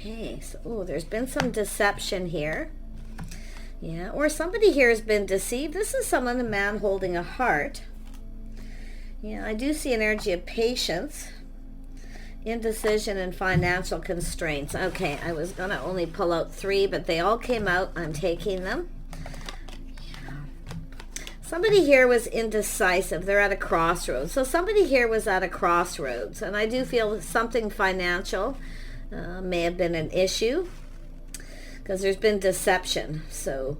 Okay, so there's been some deception here. Yeah, or somebody here has been deceived. This is someone, a man holding a heart. Yeah, I do see an energy of patience, indecision, and financial constraints. Okay, I was going to only pull out 3, but they all came out. I'm taking them. Somebody here was indecisive. They're at a crossroads. So somebody here was at a crossroads. And I do feel something financial may have been an issue, because there's been deception. So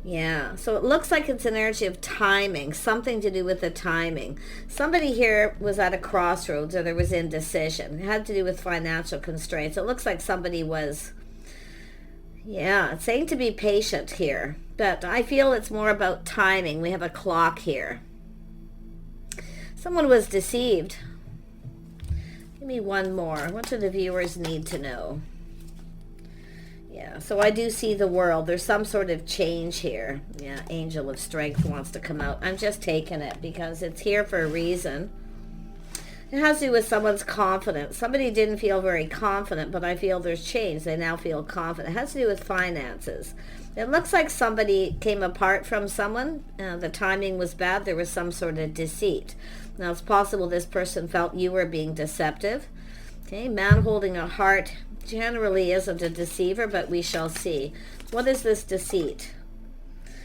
yeah, so it looks like it's an energy of timing, something to do with the timing. Somebody here was at a crossroads, or there was indecision. It had to do with financial constraints. It looks like somebody was, yeah, it's saying to be patient here, but I feel it's more about timing. We have a clock here. Someone was deceived. Give me one more. What do the viewers need to know? Yeah, so I do see the world. There's some sort of change here. Yeah, Angel of Strength wants to come out. I'm just taking it because it's here for a reason. It has to do with someone's confidence. Somebody didn't feel very confident, but I feel there's change. They now feel confident. It has to do with finances. It looks like somebody came apart from someone. The timing was bad. There was some sort of deceit. Now, it's possible this person felt you were being deceptive. Okay, man holding a heart generally isn't a deceiver, but we shall see. What is this deceit?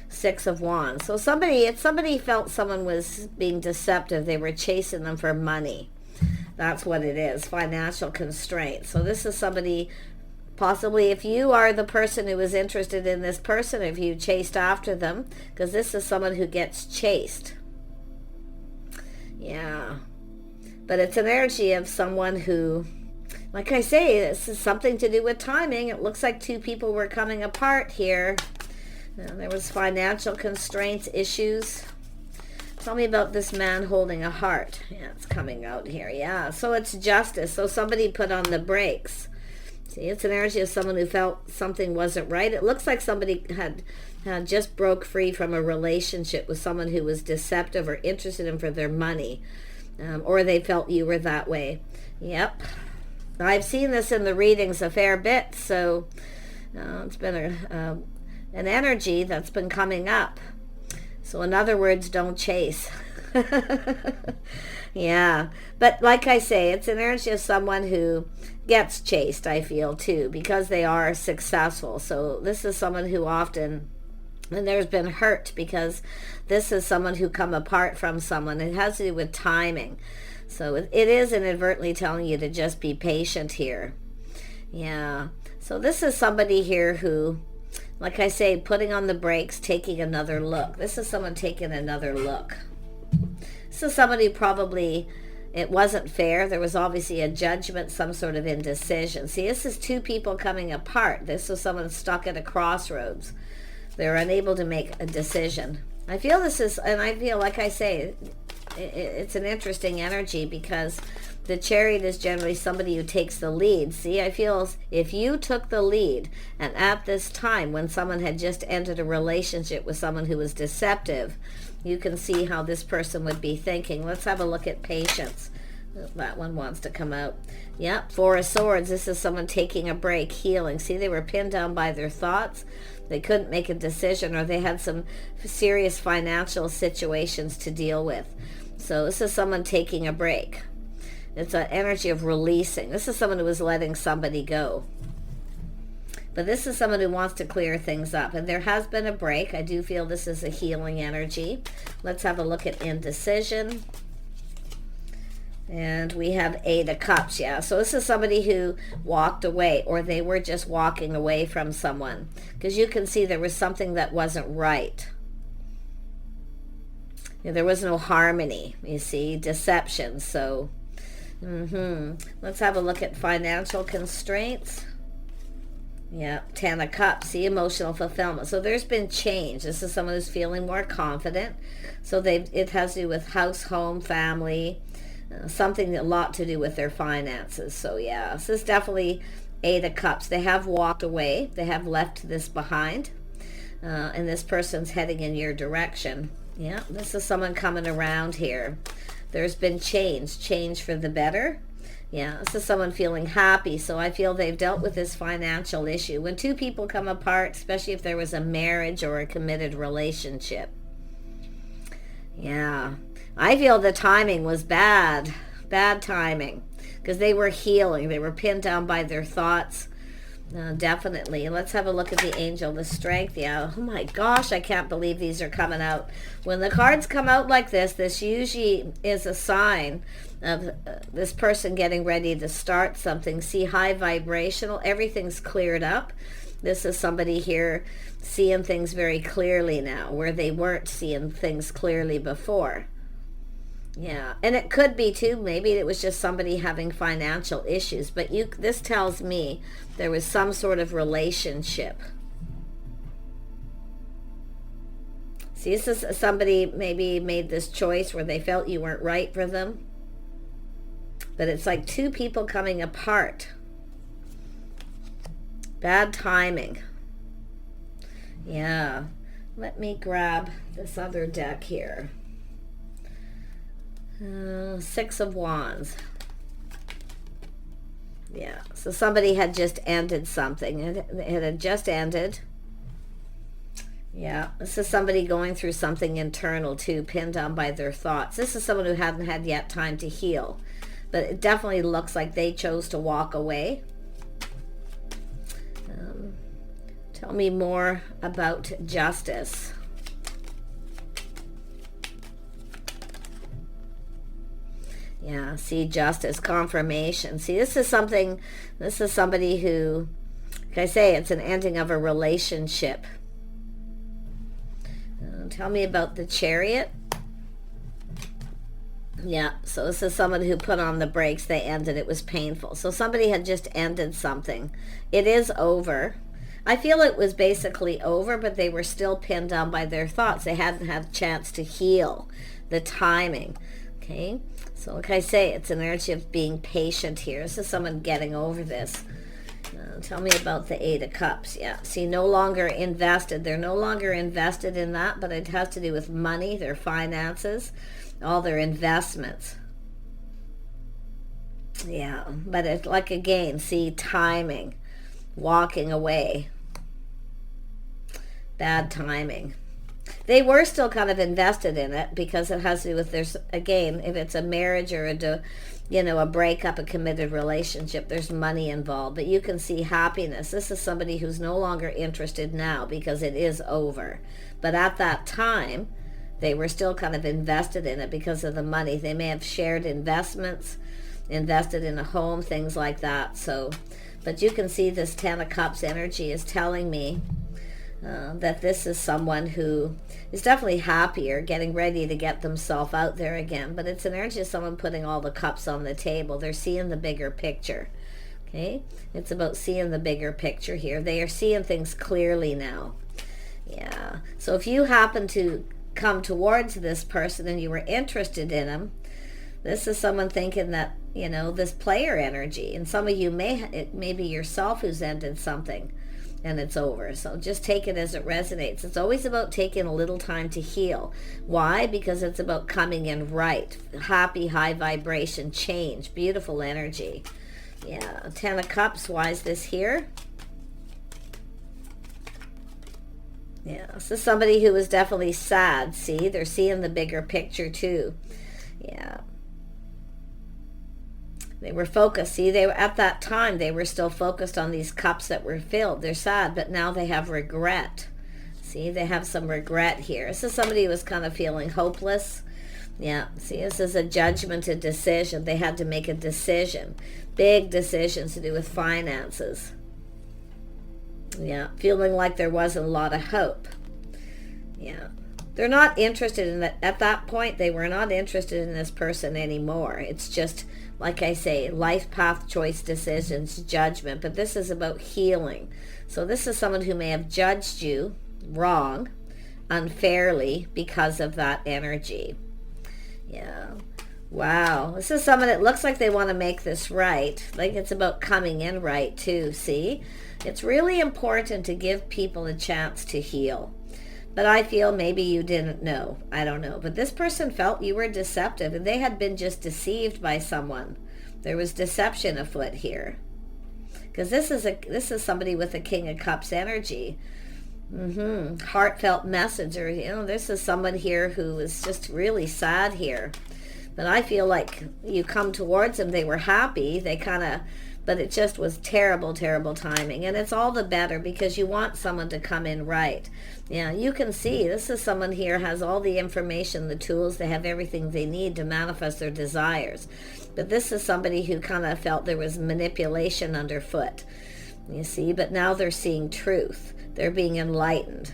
6 of Wands. So somebody felt someone was being deceptive. They were chasing them for money. That's what it is, financial constraints. So this is somebody, possibly if you are the person who is interested in this person, if you chased after them, because this is someone who gets chased. Yeah. But it's an energy of someone who, like I say, this is something to do with timing. It looks like 2 people were coming apart here. There was financial constraints, issues. Tell me about this man holding a heart. Yeah, it's coming out here. Yeah, so it's justice. So somebody put on the brakes. See, it's an energy of someone who felt something wasn't right. It looks like somebody had just broke free from a relationship with someone who was deceptive or interested in for their money. Or they felt you were that way. Yep. I've seen this in the readings a fair bit, so it's been an energy that's been coming up. So in other words, don't chase. Yeah, but like I say, it's an energy of someone who gets chased, I feel, too, because they are successful. So this is someone who often, and there's been hurt, because this is someone who come apart from someone. It has to do with timing. So it is inadvertently telling you to just be patient here. Yeah. So this is somebody here who, like I say, putting on the brakes, taking another look. This is someone taking another look. This is somebody probably, it wasn't fair. There was obviously a judgment, some sort of indecision. See, this is 2 people coming apart. This is someone stuck at a crossroads. They're unable to make a decision. I feel this is, and I feel, like I say, it's an interesting energy, because the Chariot is generally somebody who takes the lead. See, I feel if you took the lead, and at this time when someone had just entered a relationship with someone who was deceptive, you can see how this person would be thinking. Let's have a look at patience. That one wants to come out. Yep, 4 of Swords. This is someone taking a break, healing. See, they were pinned down by their thoughts. They couldn't make a decision, or they had some serious financial situations to deal with. So this is someone taking a break. It's an energy of releasing. This is someone who is letting somebody go. But this is someone who wants to clear things up. And there has been a break. I do feel this is a healing energy. Let's have a look at indecision. And we have 8 of Cups, yeah. So this is somebody who walked away, or they were just walking away from someone. Because you can see there was something that wasn't right. Yeah, there was no harmony, you see, deception. So, let's have a look at financial constraints. Yeah, 10 of Cups, see, emotional fulfillment. So there's been change. This is someone who's feeling more confident. So it has to do with house, home, family, something a lot to do with their finances. So yeah, this is definitely 8 of Cups. They have walked away. They have left this behind. And this person's heading in your direction. Yeah, this is someone coming around here. There's been change for the better. Yeah, this is someone feeling happy. So I feel they've dealt with this financial issue. When two people come apart, especially if there was a marriage or a committed relationship. Yeah, I feel the timing was bad. Bad timing. Because they were healing. They were pinned down by their thoughts. Definitely. Let's have a look at the angel, the strength. Yeah. Oh my gosh, I can't believe these are coming out. When the cards come out like this usually is a sign of this person getting ready to start something. See, high vibrational. Everything's cleared up. This is somebody here seeing things very clearly now, where they weren't seeing things clearly before. Yeah, and it could be too, maybe it was just somebody having financial issues, but this tells me there was some sort of relationship. See, this is somebody maybe made this choice where they felt you weren't right for them, but it's like two people coming apart. Bad timing. Yeah, let me grab this other deck here. Six of Wands. Yeah, so somebody had just ended something. It had just ended. Yeah, this is somebody going through something internal too, pinned down by their thoughts. This is someone who hadn't had yet time to heal, but it definitely looks like they chose to walk away. Tell me more about justice. Yeah, see, justice, confirmation. See, this is somebody who, like I say, it's an ending of a relationship. Tell me about the Chariot. Yeah, so this is someone who put on the brakes. They ended. It was painful. So somebody had just ended something. It is over. I feel it was basically over, but they were still pinned down by their thoughts. They hadn't had a chance to heal. The timing. Okay, so like I say, it's an energy of being patient here. This is someone getting over this. Tell me about the Eight of Cups. Yeah, see, no longer invested. They're no longer invested in that, but it has to do with money, their finances, all their investments. Yeah, but it's like, again, see, timing, walking away. Bad timing. They were still kind of invested in it because it has to do with there's, again, if it's a marriage or a breakup, a committed relationship, there's money involved. But you can see happiness. This is somebody who's no longer interested now because it is over. But at that time, they were still kind of invested in it because of the money. They may have shared investments, invested in a home, things like that. So, but you can see this Ten of Cups energy is telling me that this is someone who is definitely happier, getting ready to get themselves out there again. But it's an energy of someone putting all the cups on the table. They're seeing the bigger picture. Okay? It's about seeing the bigger picture here. They are seeing things clearly now. Yeah. So if you happen to come towards this person and you were interested in them, this is someone thinking that, this player energy. And some of you it may be yourself who's ended something. And it's over. So just take it as it resonates. It's always about taking a little time to heal. Why? Because it's about coming in right. Happy, high vibration, change, beautiful energy. Yeah, Ten of Cups. Why is this here? Yeah, this is somebody who was definitely sad. See, they're seeing the bigger picture too. Yeah. They were focused. See, they were at that time, they were still focused on these cups that were filled. They're sad, but now they have regret. See, they have some regret here. This is somebody who was kind of feeling hopeless. Yeah, see, this is a judgment, a decision. They had to make a decision. Big decisions to do with finances. Yeah, feeling like there wasn't a lot of hope. Yeah. They're not interested in that. At that point, they were not interested in this person anymore. It's just, like I say, life path, choice, decisions, judgment. But this is about healing. So this is someone who may have judged you wrong, unfairly, because of that energy. Yeah. Wow. This is someone that looks like they want to make this right. Like it's about coming in right too, see? It's really important to give people a chance to heal. But I feel maybe you didn't know. I don't know. But this person felt you were deceptive and they had been just deceived by someone. There was deception afoot here. Because this is somebody with a King of Cups energy. Heartfelt message, or this is someone here who is just really sad here. But I feel like you come towards them, they were happy, but it just was terrible, terrible timing. And it's all the better because you want someone to come in right. Yeah, you can see this is someone here has all the information, the tools, they have everything they need to manifest their desires. But this is somebody who kind of felt there was manipulation underfoot, you see, but now they're seeing truth. They're being enlightened.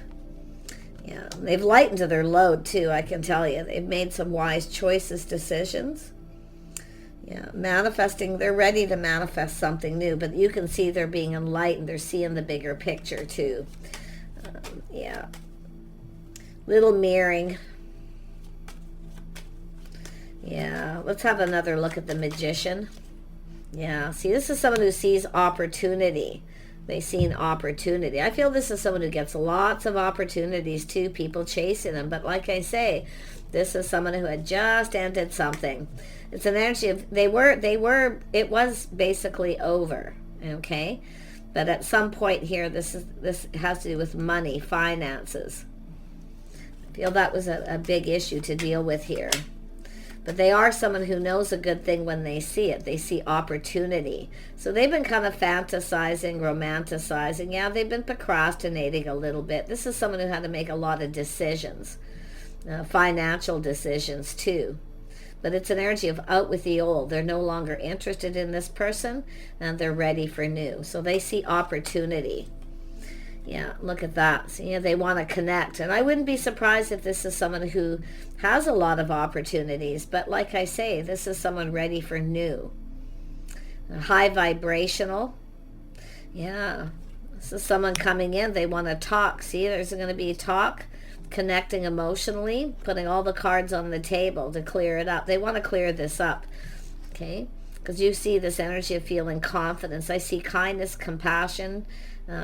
Yeah, they've lightened to their load too, I can tell you. They've made some wise choices, decisions. Yeah, manifesting, they're ready to manifest something new, but you can see they're being enlightened. They're seeing the bigger picture too. Yeah. Little mirroring. Yeah, let's have another look at the Magician. Yeah, see, this is someone who sees opportunity. They see an opportunity. I feel this is someone who gets lots of opportunities too, people chasing them. But like I say, this is someone who had just ended something. It's an energy of, it was basically over, okay? But at some point here, this has to do with money, finances. I feel that was a big issue to deal with here. But they are someone who knows a good thing when they see it. They see opportunity. So they've been kind of fantasizing, romanticizing. Yeah, they've been procrastinating a little bit. This is someone who had to make a lot of decisions, financial decisions too. But it's an energy of out with the old. They're no longer interested in this person, and they're ready for new. So they see opportunity. Yeah, look at that. So, they want to connect. And I wouldn't be surprised if this is someone who has a lot of opportunities. But like I say, this is someone ready for new. High vibrational. Yeah, this is someone coming in. They want to talk. See, there's going to be talk, connecting emotionally, putting all the cards on the table to clear it up. They want to clear this up, okay? Because you see this energy of feeling confidence. I see kindness, compassion,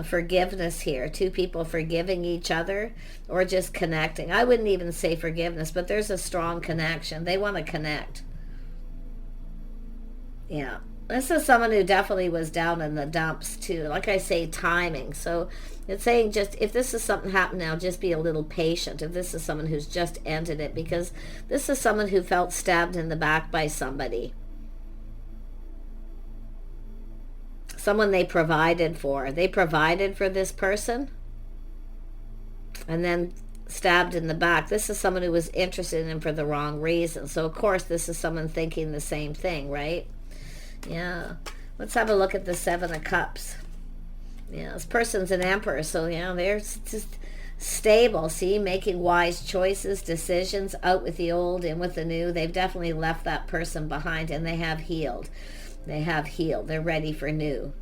forgiveness here. Two people forgiving each other or just connecting. I wouldn't even say forgiveness, but there's a strong connection. They want to connect. Yeah. This is someone who definitely was down in the dumps too. Like I say, timing. So it's saying just if this is something happened now, just be a little patient. If this is someone who's just ended it, because this is someone who felt stabbed in the back by somebody. Someone they provided for. They provided for this person and then stabbed in the back. This is someone who was interested in him for the wrong reason. So of course this is someone thinking the same thing, right? Yeah. Let's have a look at the Seven of Cups. Yeah, this person's an emperor, so they're just stable. See, making wise choices, decisions, out with the old, in with the new. They've definitely left that person behind, and they have healed. They have healed. They're ready for new.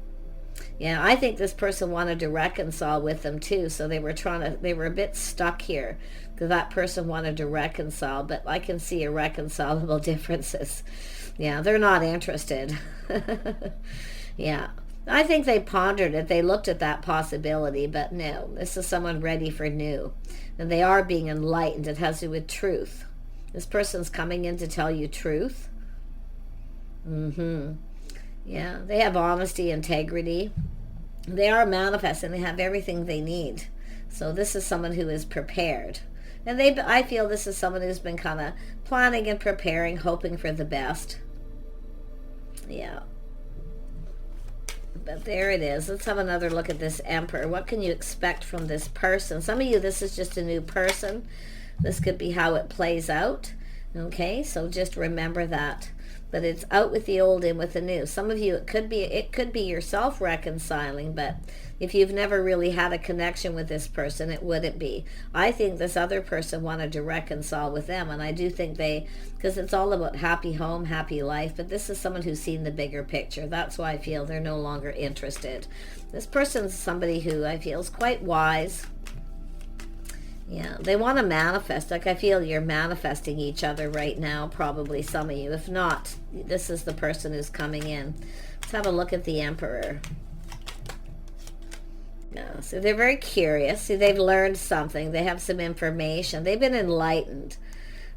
Yeah, I think this person wanted to reconcile with them too, so they were a bit stuck here because that person wanted to reconcile, but I can see irreconcilable differences. Yeah, they're not interested. Yeah, I think they pondered it. They looked at that possibility, but no, this is someone ready for new. And they are being enlightened. It has to do with truth. This person's coming in to tell you truth. Yeah, they have honesty, integrity. They are manifesting. They have everything they need. So this is someone who is prepared. And I feel this is someone who's been kind of planning and preparing, hoping for the best. Yeah. But there it is. Let's have another look at this Emperor. What can you expect from this person? Some of you, this is just a new person. This could be how it plays out. Okay, so just remember that. But it's out with the old, in with the new. Some of you, it could be yourself reconciling, but if you've never really had a connection with this person, it wouldn't be. I think this other person wanted to reconcile with them, and I do think because it's all about happy home, happy life, but this is someone who's seen the bigger picture. That's why I feel they're no longer interested. This person's somebody who I feel is quite wise. Yeah, they want to manifest. Like I feel you're manifesting each other right now, probably some of you. If not, this is the person who's coming in. Let's have a look at the Emperor. Yeah, so they're very curious. See, they've learned something. They have some information. They've been enlightened.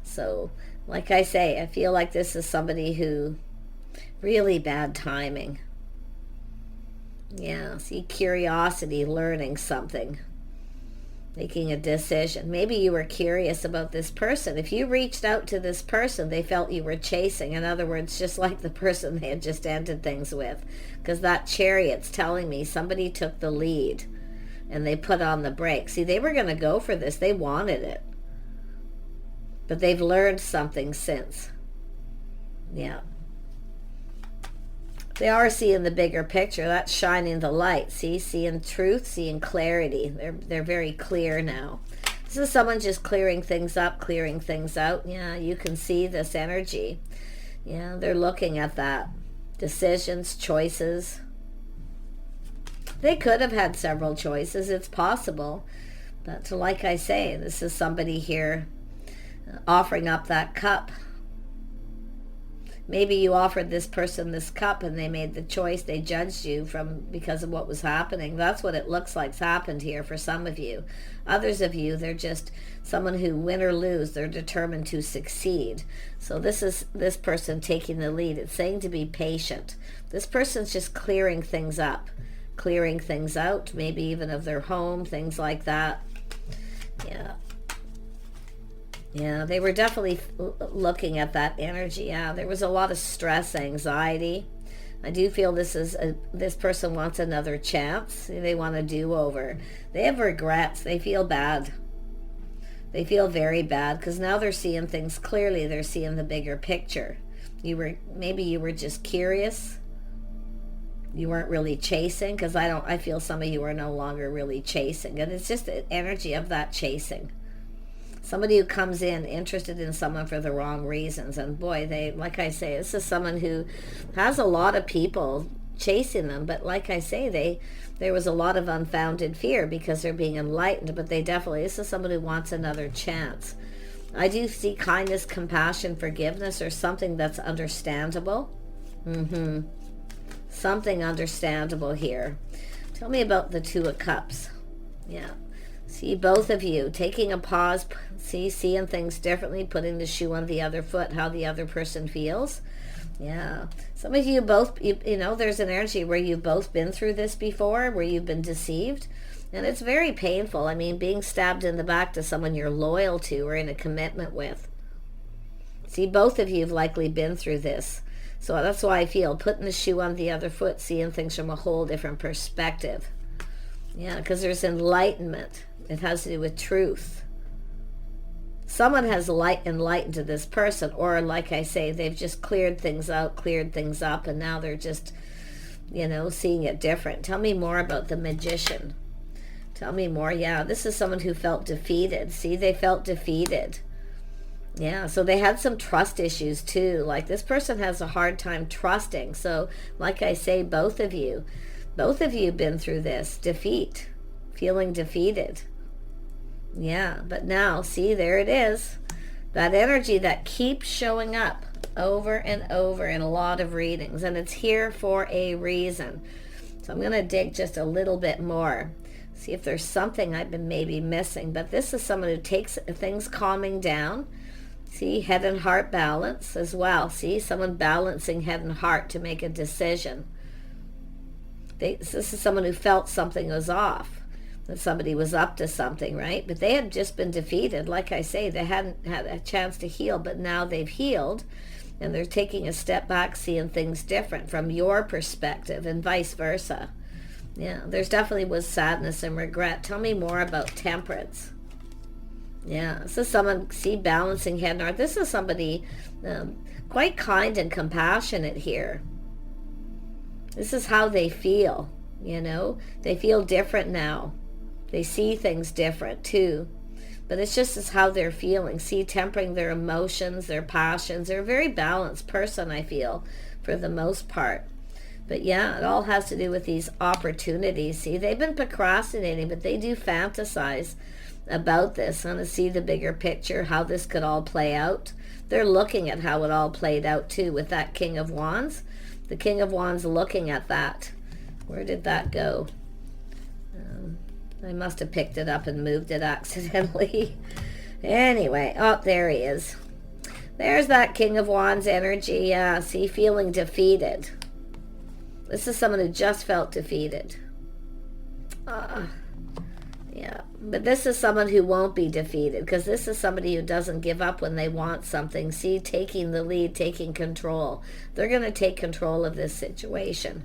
So, like I say, I feel like this is somebody who Really bad timing. Yeah, see, curiosity, learning something, making a decision. Maybe you were curious about this person. If you reached out to this person, they felt you were chasing. In other words, just like the person they had just ended things with. Because that Chariot's telling me somebody took the lead and they put on the brakes. See, they were going to go for this. They wanted it. But they've learned something since. Yeah. They are seeing the bigger picture. That's shining the light. See, seeing truth, seeing clarity. They're very clear now. This is someone just clearing things up, clearing things out. Yeah, you can see this energy. Yeah, they're looking at that. Decisions, choices. They could have had several choices. It's possible. But like I say, this is somebody here offering up that cup. Maybe you offered this person this cup and they made the choice. They judged you because of what was happening. That's what it looks like's happened here for some of you. Others of you, they're just someone who, win or lose, they're determined to succeed. So this is this person taking the lead. It's saying to be patient. This person's just clearing things up, clearing things out, maybe even of their home, things like that. Yeah. Yeah, they were definitely looking at that energy. Yeah, there was a lot of stress, anxiety. I do feel this person wants another chance. They want a do-over. They have regrets. They feel bad. They feel very bad because now they're seeing things clearly. They're seeing the bigger picture. Maybe you were just curious. You weren't really chasing, because I feel some of you are no longer really chasing, and it's just the energy of that chasing. Somebody who comes in interested in someone for the wrong reasons. And boy, like I say, this is someone who has a lot of people chasing them. But like I say, there was a lot of unfounded fear because they're being enlightened. But this is someone who wants another chance. I do see kindness, compassion, forgiveness, or something that's understandable. Something understandable here. Tell me about the Two of Cups. Yeah. See, both of you taking a pause, seeing things differently, putting the shoe on the other foot, how the other person feels. Yeah. Some of you both, you know, there's an energy where you've both been through this before, where you've been deceived. And it's very painful. I mean, being stabbed in the back to someone you're loyal to or in a commitment with. See, both of you have likely been through this. So that's why I feel putting the shoe on the other foot, seeing things from a whole different perspective. Yeah, because there's enlightenment. It has to do with truth. Someone has enlightened to this person, or like I say, they've just cleared things out, cleared things up, and now they're just, you know, seeing it different. Tell me more about the Magician. Tell me more. Yeah, this is someone who felt defeated. See, they felt defeated. Yeah, so they had some trust issues too. Like this person has a hard time trusting. So like I say, both of you have been through this defeat, feeling defeated. Yeah, but now, see, there it is. That energy that keeps showing up over and over in a lot of readings, and it's here for a reason. So I'm going to dig just a little bit more, see if there's something I've been maybe missing. But this is someone who takes things calming down. See, head and heart balance as well. See, someone balancing head and heart to make a decision. This is someone who felt something was off. That somebody was up to something, right? But they had just been defeated. Like I say, they hadn't had a chance to heal, but now they've healed, and they're taking a step back, seeing things different from your perspective, and vice versa. Yeah, there's definitely was sadness and regret. Tell me more about Temperance. Yeah, this is someone, see, balancing head and heart. This is somebody quite kind and compassionate here. This is how they feel, you know? They feel different now. They see things different too. But it's just as how they're feeling. See, tempering their emotions, their passions. They're a very balanced person, I feel, for the most part. But yeah, it all has to do with these opportunities. See, they've been procrastinating, but they do fantasize about this. Want to see the bigger picture, how this could all play out. They're looking at how it all played out too with that King of Wands. The King of Wands looking at that. Where did that go? I must have picked it up and moved it accidentally. Anyway, oh, there he is. There's that King of Wands energy. Yeah, see, feeling defeated. This is someone who just felt defeated. Yeah, but this is someone who won't be defeated, because this is somebody who doesn't give up when they want something. See, taking the lead, taking control. They're going to take control of this situation.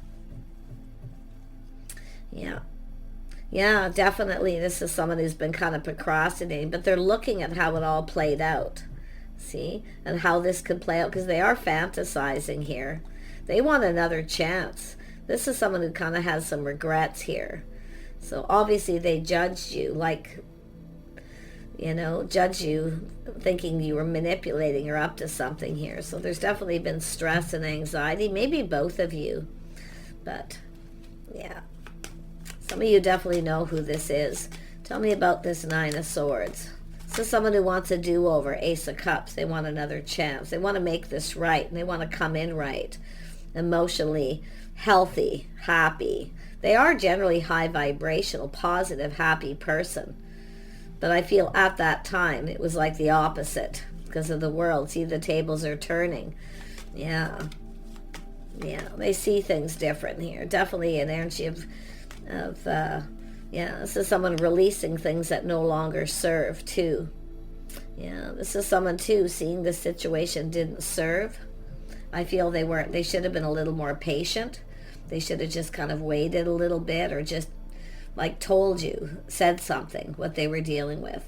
Yeah. Yeah, definitely this is someone who's been kind of procrastinating, but they're looking at how it all played out. See? And how this could play out, because they are fantasizing here. They want another chance. This is someone who kind of has some regrets here. So obviously they judged you, like, you know, judged you thinking you were manipulating or up to something here. So there's definitely been stress and anxiety, maybe both of you. But, yeah. Some of you definitely know who this is. Tell me about this Nine of Swords. This is someone who wants a do-over, Ace of Cups. They want another chance. They want to make this right, and they want to come in right. Emotionally healthy, happy. They are generally high vibrational, positive, happy person. But I feel at that time it was like the opposite because of the world. See, the tables are turning. Yeah. Yeah, they see things different here. Definitely an energy of yeah, this is someone releasing things that no longer serve too. Yeah, this is someone too seeing the situation didn't serve. I feel they should have been a little more patient. They should have just kind of waited a little bit, or just like told you, said something, what they were dealing with.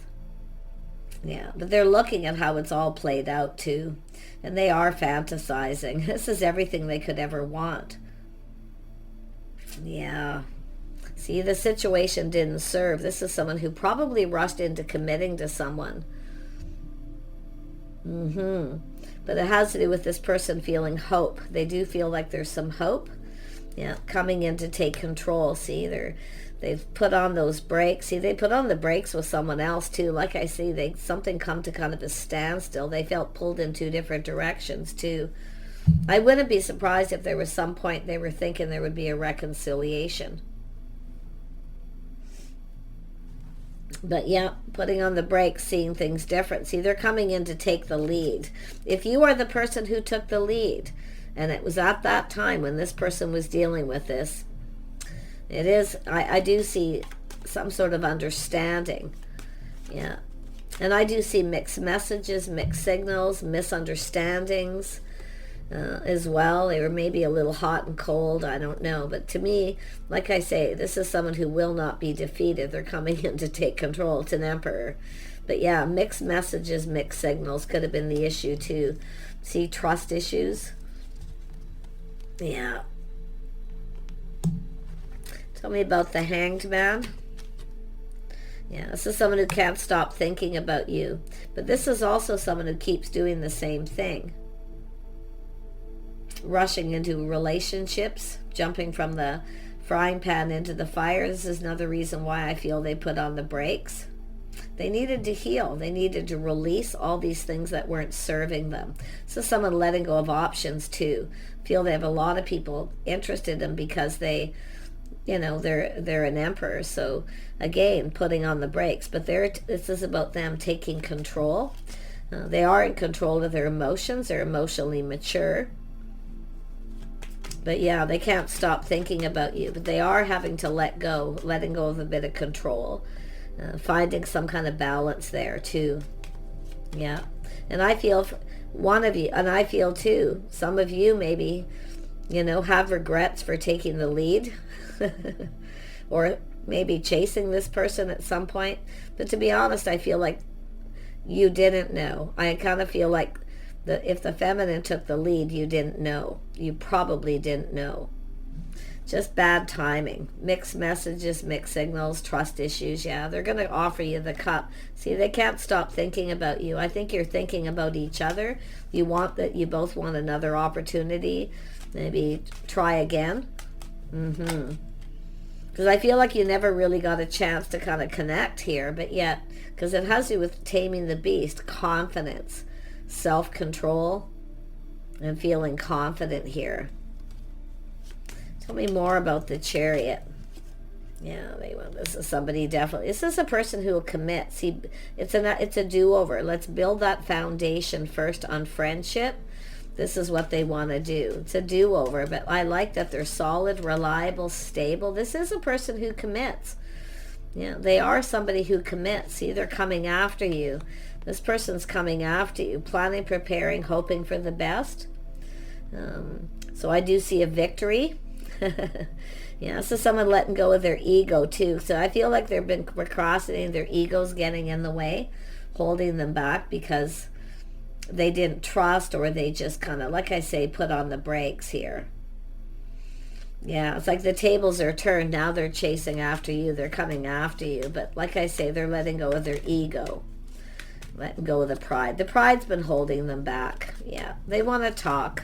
Yeah, but they're looking at how it's all played out too. And they are fantasizing. This is everything they could ever want. Yeah. See, the situation didn't serve. This is someone who probably rushed into committing to someone. But it has to do with this person feeling hope. They do feel like there's some hope. Yeah, coming in to take control. See, they've put on those brakes. See, they put on the brakes with someone else too. Like I see, something come to kind of a standstill. They felt pulled in two different directions too. I wouldn't be surprised if there was some point they were thinking there would be a reconciliation. But yeah, putting on the brakes, seeing things different. See, they're coming in to take the lead. If you are the person who took the lead, and it was at that time when this person was dealing with this, it is, I do see some sort of understanding. Yeah. And I do see mixed messages, mixed signals, misunderstandings as well. They were maybe a little hot and cold, I don't know. But to me, like I say, this is someone who will not be defeated. They're coming in to take control. It's an emperor. But yeah, mixed messages, mixed signals could have been the issue too. See, trust issues. Yeah. Tell me about the Hanged Man. Yeah, this is someone who can't stop thinking about you. But this is also someone who keeps doing the same thing. Rushing into relationships, jumping from the frying pan into the fire. This is another reason why I feel they put on the brakes. They needed to heal. They needed to release all these things that weren't serving them. So someone letting go of options too. Feel they have a lot of people interested in them because they, you know, they're an emperor. So again, putting on the brakes. But this is about them taking control. They are in control of their emotions. They're emotionally mature. But yeah, they can't stop thinking about you. But they are having to letting go of a bit of control. Finding some kind of balance there too. Yeah. And I feel one of you, and I feel too, some of you maybe, you know, have regrets for taking the lead. Or maybe chasing this person at some point. But to be honest, I feel like you didn't know. I kind of feel like if the feminine took the lead, you didn't know. You probably didn't know. Just bad timing. Mixed messages, mixed signals, trust issues. Yeah, they're going to offer you the cup. See, they can't stop thinking about you. I think you're thinking about each other. You both want another opportunity. Maybe try again. Because I feel like you never really got a chance to kind of connect here. But yet, because it has to do with taming the beast, confidence, self-control, and feeling confident here. Tell me more about the Chariot. Yeah, this is somebody definitely. This is a person who will commit. See, it's a do-over. Let's build that foundation first on friendship. This is what they want to do. It's a do-over, but I like that they're solid, reliable, stable. This is a person who commits. Yeah, they are somebody who commits. See, they're coming after you. This person's coming after you, planning, preparing, hoping for the best. So I do see a victory. Yeah, so someone letting go of their ego too. So I feel like they've been procrastinating, their ego's getting in the way, holding them back because they didn't trust, or they just kind of, like I say, put on the brakes here. Yeah, it's like the tables are turned. Now they're chasing after you. They're coming after you. But like I say, they're letting go of their ego. Letting go of the pride. The pride's been holding them back. Yeah, they want to talk.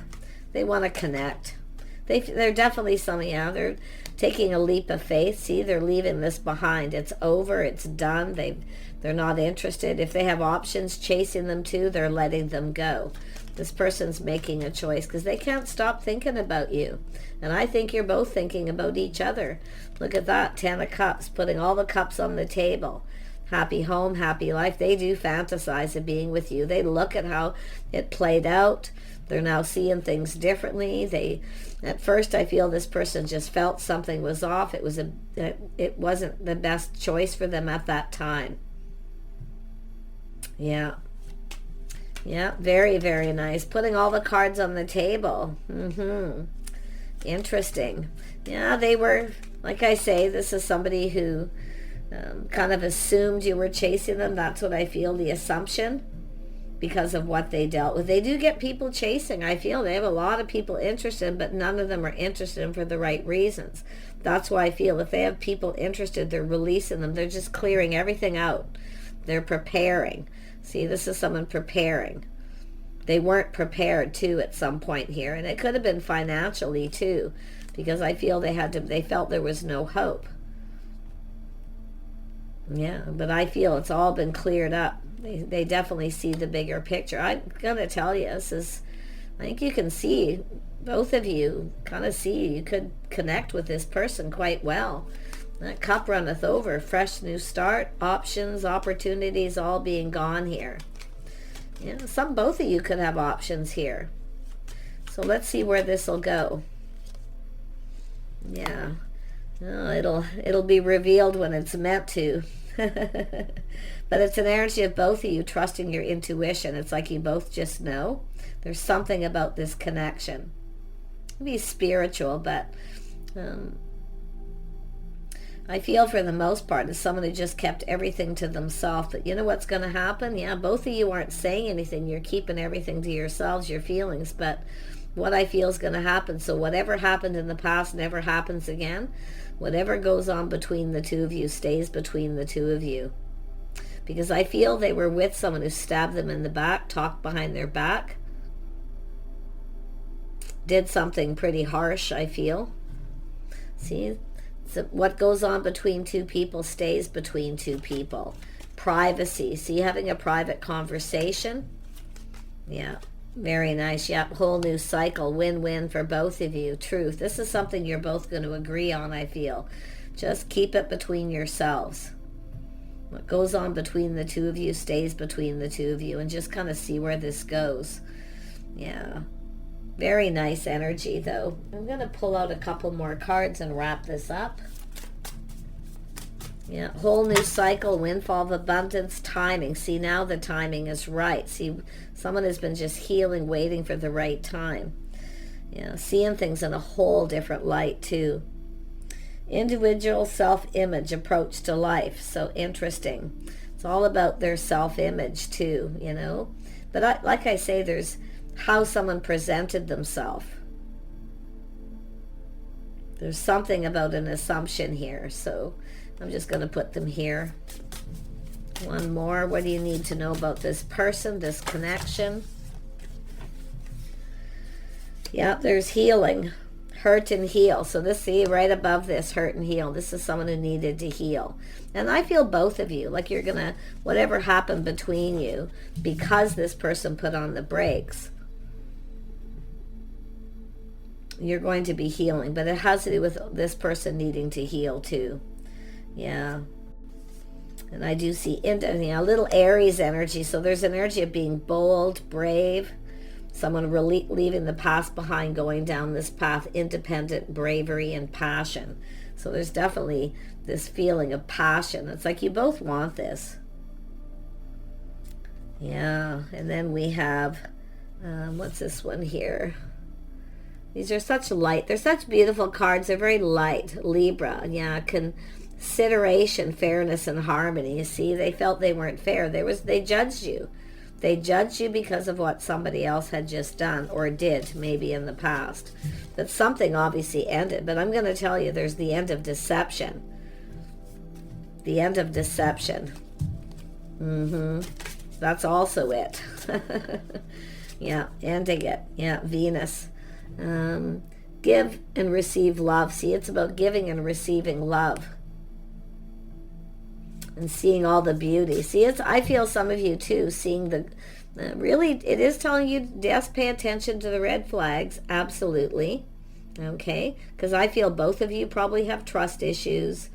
They want to connect. They're definitely they're taking a leap of faith. See, they're leaving this behind. It's over. It's done. They're not interested. If they have options chasing them too, they're letting them go. This person's making a choice because they can't stop thinking about you. And I think you're both thinking about each other. Look at that, 10 of Cups, putting all the cups on the table. Happy home, happy life. They do fantasize of being with you. They look at how it played out. They're now seeing things differently. At first, I feel this person just felt something was off. It wasn't the best choice for them at that time. Yeah. Yeah, very, very nice. Putting all the cards on the table. Interesting. Yeah, they were, like I say, this is somebody who kind of assumed you were chasing them. That's what I feel, the assumption, because of what they dealt with. They do get people chasing. I feel they have a lot of people interested, but none of them are interested in for the right reasons. That's why I feel if they have people interested, they're releasing them. They're just clearing everything out. They're preparing. See, this is someone preparing. They weren't prepared too at some point here, and it could have been financially too, because I feel they felt there was no hope. Yeah, but I feel it's all been cleared up. They definitely see the bigger picture. I'm gonna tell you, I think you can see, both of you kind of see, you could connect with this person quite well. That cup runneth over, fresh new start, options, opportunities all being gone here. Yeah, both of you could have options here. So let's see where this will go. Yeah, oh, it'll be revealed when it's meant to. But it's an energy of both of you trusting your intuition. It's like you both just know. There's something about this connection. It'll be spiritual, but I feel for the most part it's someone who just kept everything to themselves. But you know what's going to happen? Yeah, both of you aren't saying anything. You're keeping everything to yourselves, your feelings. But what I feel is going to happen. So whatever happened in the past never happens again. Whatever goes on between the two of you stays between the two of you. Because I feel they were with someone who stabbed them in the back, talked behind their back, did something pretty harsh, I feel. See? So what goes on between two people stays between two people. Privacy. See, having a private conversation. Yeah, very nice. Yep, whole new cycle. Win-win for both of you. Truth. This is something you're both going to agree on, I feel. Just keep it between yourselves. What goes on between the two of you stays between the two of you, and just kind of see where this goes. Yeah. Very nice energy, though. I'm going to pull out a couple more cards and wrap this up. Yeah, whole new cycle, windfall of abundance, timing. See, now the timing is right. See, someone has been just healing, waiting for the right time. Yeah, seeing things in a whole different light, too. Individual self-image approach to life. So interesting. It's all about their self-image, too, you know. But like I say, there's how someone presented themselves. There's something about an assumption here, so I'm just going to put them here. One more. What do you need to know about this person, this connection? Yeah, there's healing. Hurt and heal. So this, see, right above this, hurt and heal. This is someone who needed to heal. And I feel both of you, like you're going to, whatever happened between you, because this person put on the brakes, you're going to be healing. But it has to do with this person needing to heal too. Yeah. And I do see a little Aries energy. So there's an energy of being bold, brave, someone really leaving the past behind, going down this path, independent, bravery, and passion. So there's definitely this feeling of passion. It's like you both want this. Yeah. And then we have, what's this one here? These are such light. They're such beautiful cards. They're very light. Libra. Yeah. Consideration, fairness, and harmony. You see, they felt they weren't fair. They judged you. They judged you because of what somebody else had just done or did maybe in the past. That something obviously ended. But I'm going to tell you, there's the end of deception. The end of deception. That's also it. Yeah, ending it. Yeah, Venus. Give and receive love. See, it's about giving and receiving love. And seeing all the beauty. See, I feel some of you too, seeing the, really, it is telling you, yes, pay attention to the red flags, absolutely, okay? Because I feel both of you probably have trust issues,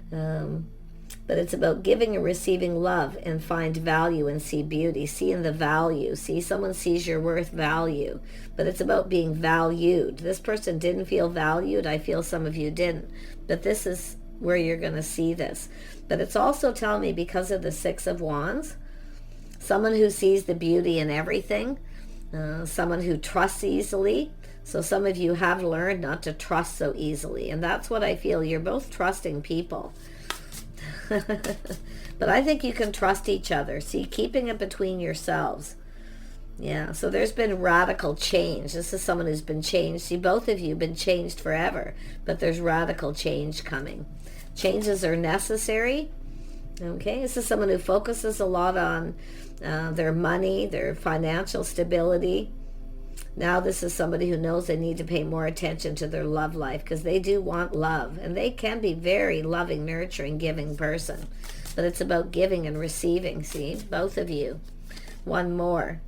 but it's about giving and receiving love and find value and see beauty, seeing the value. See, someone sees your worth, value, but it's about being valued. This person didn't feel valued. I feel some of you didn't, but this is where you're going to see this. But it's also telling me, because of the Six of Wands, someone who sees the beauty in everything, someone who trusts easily. So some of you have learned not to trust so easily, and that's what I feel. You're both trusting people. But I think you can trust each other. See, keeping it between yourselves. Yeah, so there's been radical change. This is someone who's been changed. See, both of you have been changed forever, but there's radical change coming. Changes are necessary. Okay, this is someone who focuses a lot on their money, their financial stability. Now this is somebody who knows they need to pay more attention to their love life, because they do want love, and they can be very loving, nurturing, giving person. But it's about giving and receiving. See, both of you. One more.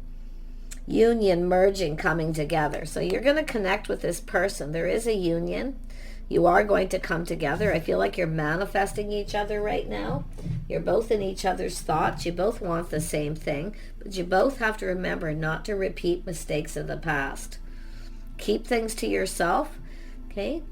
Union, merging, coming together. So you're going to connect with this person. There is a union. You are going to come together. I feel like you're manifesting each other right now. You're both in each other's thoughts. You both want the same thing, but you both have to remember not to repeat mistakes of the past. Keep things to yourself, okay?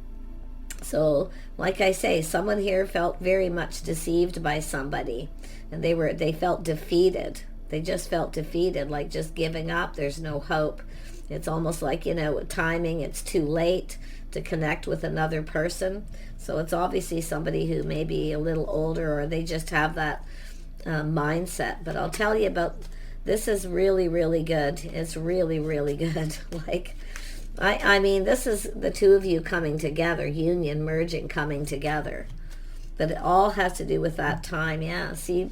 So, like I say, someone here felt very much deceived by somebody, and they felt defeated. They just felt defeated, like just giving up. There's no hope. It's almost like, timing, it's too late to connect with another person. So it's obviously somebody who may be a little older, or they just have that mindset. But I'll tell you about, this is really, really good. It's really, really good. Like, I mean, this is the two of you coming together, union, merging, coming together. But it all has to do with that time. Yeah, see,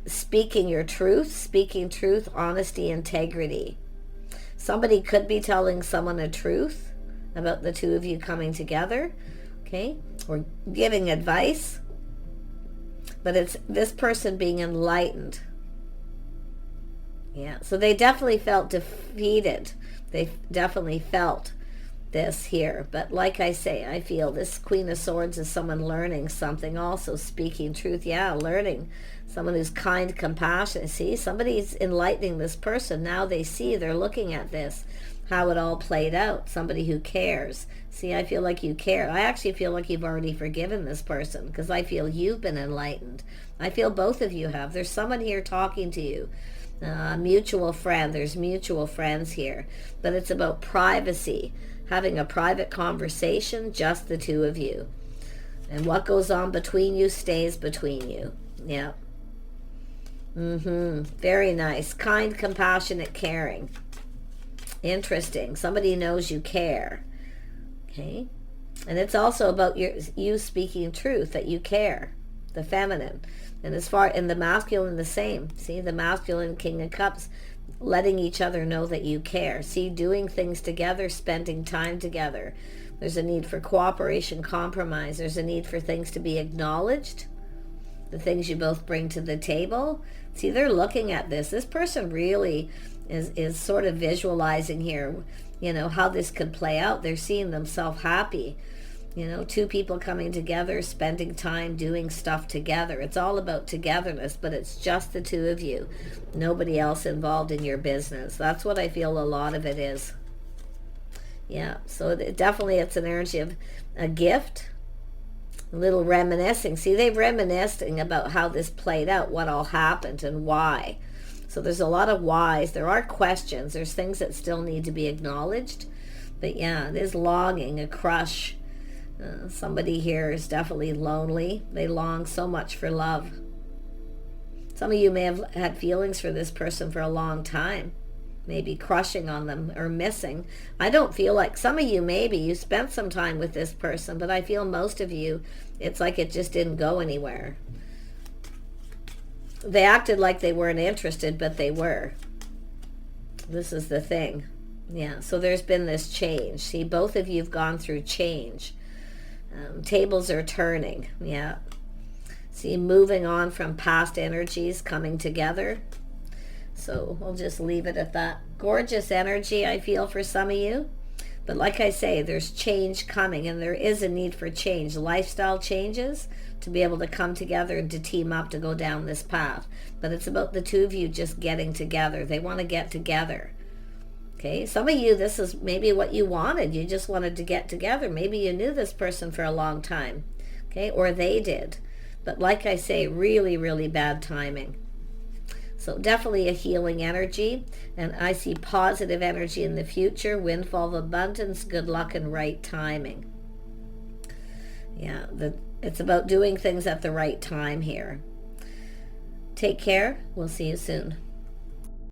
speaking your truth, honesty, integrity. Somebody could be telling someone a truth about the two of you coming together, okay, or giving advice, but it's this person being enlightened. Yeah, so they definitely felt defeated. They definitely felt this here. But like I say, I feel this Queen of Swords is someone learning something, also speaking truth. Yeah, learning. Someone who's kind, compassionate. See, somebody's enlightening this person. Now they see, they're looking at this, how it all played out. Somebody who cares. See, I feel like you care. I actually feel like you've already forgiven this person, because I feel you've been enlightened. I feel both of you have. There's someone here talking to you. Mutual friend. There's mutual friends here. But it's about privacy. Having a private conversation, just the two of you. And what goes on between you stays between you. Yeah. Very nice. Kind, compassionate, caring. Interesting. Somebody knows you care. Okay. And it's also about you speaking truth, that you care. The feminine. And as far in the masculine, the same. See, the masculine, King of Cups, letting each other know that you care. See, doing things together, spending time together. There's a need for cooperation, compromise. There's a need for things to be acknowledged. The things you both bring to the table. See, they're looking at this. This person really is sort of visualizing here, how this could play out. They're seeing themselves happy. You know, two people coming together, spending time doing stuff together. It's all about togetherness, but it's just the two of you. Nobody else involved in your business. That's what I feel a lot of it is. Yeah, so definitely it's an energy of a gift, a little reminiscing. See, they're reminiscing about how this played out, what all happened and why. So there's a lot of whys. There are questions. There's things that still need to be acknowledged. But yeah, it is longing, a crush. Somebody here is definitely lonely. They long so much for love. Some of you may have had feelings for this person for a long time. Maybe crushing on them or missing. I don't feel like, some of you maybe you spent some time with this person, but I feel most of you, it's like it just didn't go anywhere. They acted like they weren't interested, but they were. This is the thing. Yeah, so there's been this change. See, both of you have gone through change. Tables are turning. Yeah. See, moving on from past energies, coming together. So we'll just leave it at that. Gorgeous energy I feel for some of you. But like I say, there's change coming, and there is a need for change. Lifestyle changes to be able to come together and to team up to go down this path. But it's about the two of you just getting together. They want to get together. Okay, some of you, this is maybe what you wanted. You just wanted to get together. Maybe you knew this person for a long time. Okay, or they did. But like I say, really, really bad timing. So definitely a healing energy. And I see positive energy in the future. Windfall of abundance, good luck, and right timing. Yeah, it's about doing things at the right time here. Take care. We'll see you soon.